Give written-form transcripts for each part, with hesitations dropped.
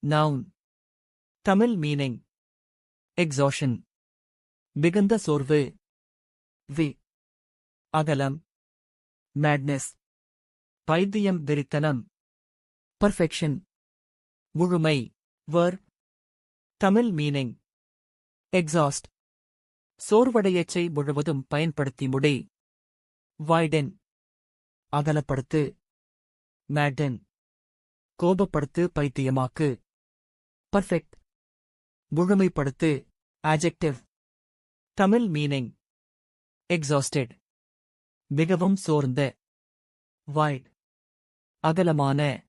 Noun. Tamil meaning. Exhaustion. மிகுந்த சோர்வு. We. அகலம். Madness. பைத்தியம் வெறித்தனம். Perfection. முழுமை. Verb. Tamil meaning. Exhaust. சோர்வடையச்சை முழுவதும் பயன்படுத்தி முடி. Widen. அகலப்படுத்து. Madden. கோபப்படுத்து பைத்தியமாக்கு. Perfect. முழுமைப்படுத்து. Adjective. Tamil meaning. Exhausted. மிகவும் சோர்ந்த. Wide. அகலமான.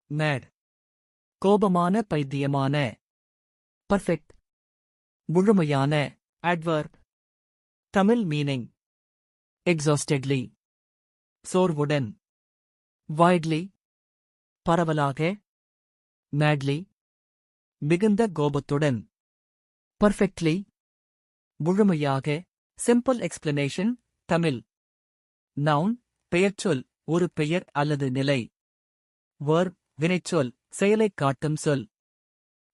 Mad. கோபமான பைத்தியமான. Perfect. முழுமையான. Adverb. Tamil meaning. Exhaustedly. சோர்வுடன். Widely. பரவலாக. Madly. மிகுந்த கோபத்துடன். Perfectly. முழுமையாக. Simple explanation. Tamil. Noun. பெயர்ச்சொல், ஒரு பெயர் அல்லது நிலை. Verb. வினைச்சொல், செயலைக் காட்டும் சொல்.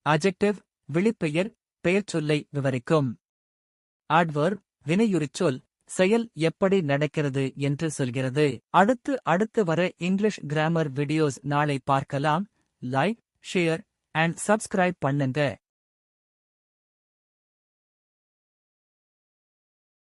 Adjective. விளிப்பெயர், பெயர்ச்சொல்லை விவரிக்கும். Adverb. வினையுரிச்சொல், செயல் எப்படி நடக்கிறது என்று சொல்கிறது. அடுத்து வர இங்கிலீஷ் கிராமர் வீடியோஸ் நாளை பார்க்கலாம். லைக், ஷேர் அண்ட் சப்ஸ்கிரைப் பண்ணுங்க.